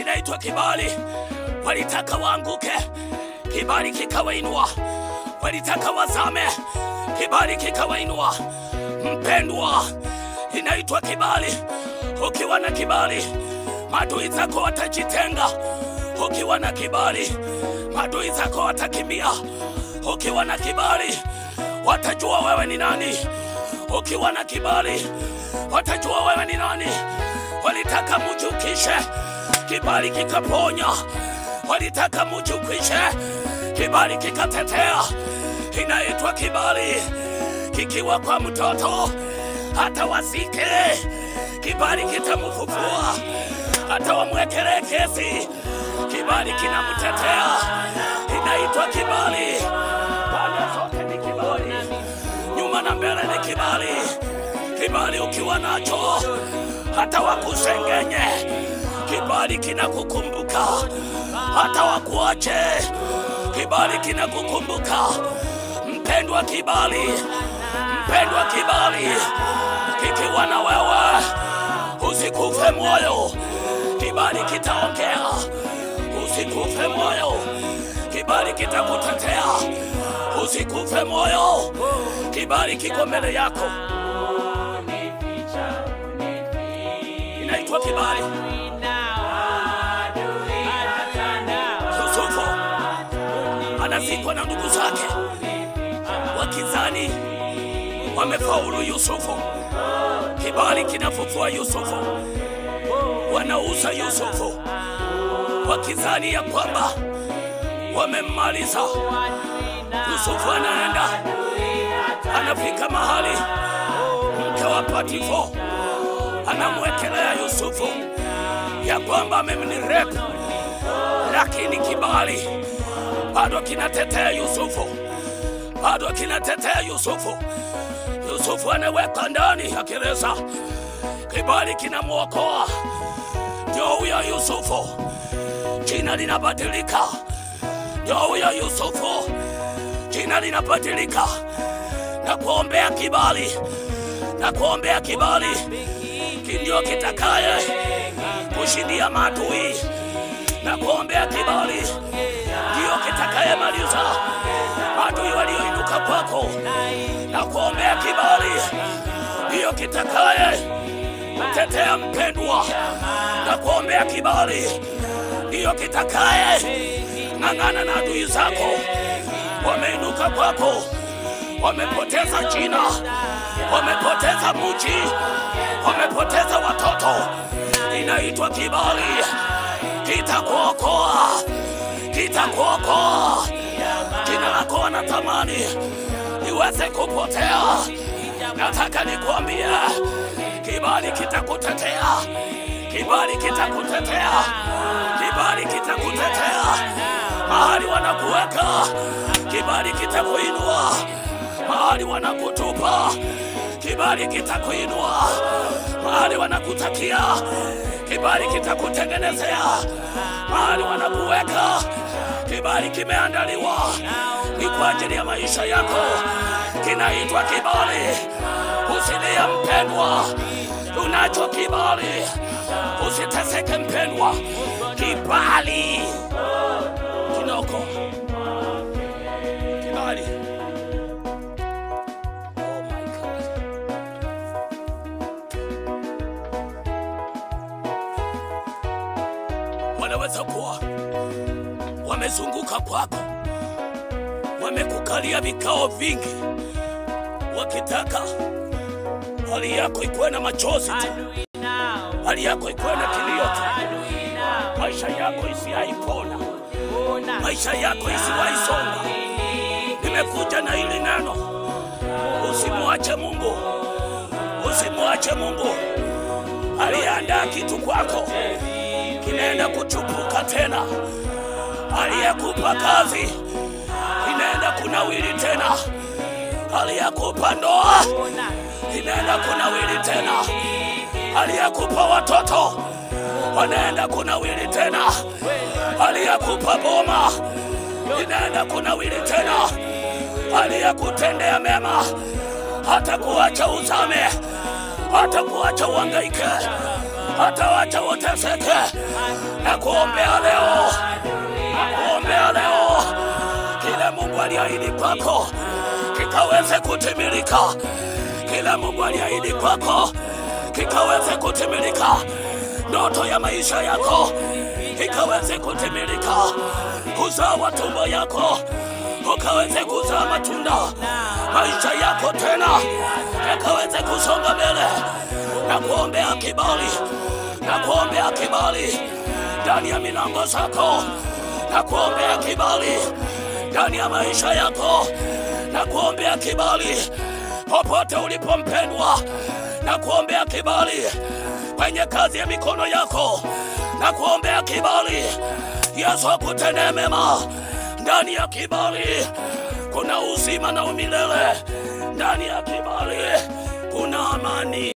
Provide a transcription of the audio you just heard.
inaitwa kibali. Walitaka waanguke, kibali kikawainua. Walitaka wazame, kibali kikawainua. Mpendwa, inaitwa kibali. Ukiwa na kibali, maadui zako watajitenga. Ukiwa na kibali, maadui zako watakimbia. Ukiwa na kibali, watajua wewe ni nani. Ukiwa na kibali, watajua wewe ni nani. Walitaka mujukishe, kibali kikaponya. Walitaka mujukishe, kibali kikatetea. Inaitwa kibali. Kikiwa kwa mtoto, hata wasike, kibali kitamufufua. Hata wamwekele kesi, kibali kinamtetea. Inaitwa kibali. Pande zote ni kibali, nyuma na mbele ni kibali. Kibali ukiwa nacho, hata wakusengenye, kibali kinakukumbuka. Hata wakuache, kibali kinakukumbuka. Mpendwa, kibali. Mpendwa, kibali kikiwa na wewe, usikufe moyo. Kibali kitaongea, usikufe moyo. Kibali kitakutetea, usikufe moyo. Kibali kiko mbele yako. Inaitwa kibali. Yusufu anazikwa na ndugu zake, wakizani wamefaulu Yusufu. Kibali kinafufua Yusufu. Wanauza Yusufu, wakizani ya kwamba wamemmaliza. Yusufu anaenda, anafika mahali mke wa Potifa anamwekelea Yusufu ya kwamba amemnirepu, lakini kibali bado kinatetea Yusufu. Bado kinatetea Yusufu. Yusufu anaweka ndani ya gereza, kibali kinamuokoa. Ndio huyo Yusufu, jina linabadilika. Ndio huyo Yusufu, jina linabadilika. Na kuombea kibali, na kuombea kibali, ndio kitakaye kushindia maadui. Na kuombea kibali, ndio kitakaye maliza maadui walioinuka kwako. Na kuombea kibali, ndio kitakaye kutetea mpendwa. Na kuombea kibali, ndio kitakaye ng'ang'ana na adui zako. Wameinuka kwako, wamepoteza jina, wamepoteza mji, wamepoteza watoto. Inaitwa kibali. Kitakuokoa, kitakuokoa. Jina lako wanatamani niweze kupotea. Nataka nikuambie, kibali kitakutetea. Kibali kitakutetea. Kibali kitakutetea. Mahali wanakuweka, kibali kitakuinua. Mahali wanakutupa, kibali kitakuinua. Mahali wanakutakia, kibali kitakutengenezea. Mahali wanakuweka, kibali kimeandaliwa ni kwa ajili ya maisha yako. Kinaitwa kibali. Usilie mpendwa, unacho kibali. Usiteseke mpendwa, kibali kinoko. Kibali. Oh my God. Wanaweza kuwa wamezunguka kwako, wamekukalia vikao vingi, wakitaka hali yako ikuwe na machozi tu, hali yako ikuwe na kilio tu, maisha yako isiaipona, maisha yako isiwaisonga. Nimekuja na hili neno, usimwache Mungu. Usimwache Mungu. Aliandaa kitu kwako, kinaenda kuchupuka tena. Aliyekupa kazi, inaenda kunawiri tena. Aliyekupa ndoa, inaenda kunawiri tena. Aliyekupa watoto, wanaenda kunawiri tena. Aliyekupa boma, inaenda kunawiri tena. Aliyekutendea mema, hata kuacha uzame, hata kuacha uhangaike, hata wacha uteseke. Na kuombea leo, kile Mungu aliahidi kwako kikaweze kutimilika. Kile Mungu aliahidi kwako kikaweze kutimilika. Ndoto ya maisha yako ikaweze kutimilika. Kuzaa wa tumbo yako ukaweze kuzaa matunda. Maisha yako tena yakaweze kusonga mbele. Na kuombea kibali, na kuombea kibali ndani ya milango zako. Na kuombea kibali ndani ya maisha yako. Na kuombea kibali popote ulipo mpendwa. Na kuombea kibali kwenye kazi ya mikono yako. Na kuombea kibali Yesu akutendee mema. Ndani ya kibali kuna uzima na umilele. Ndani ya kibali kuna amani.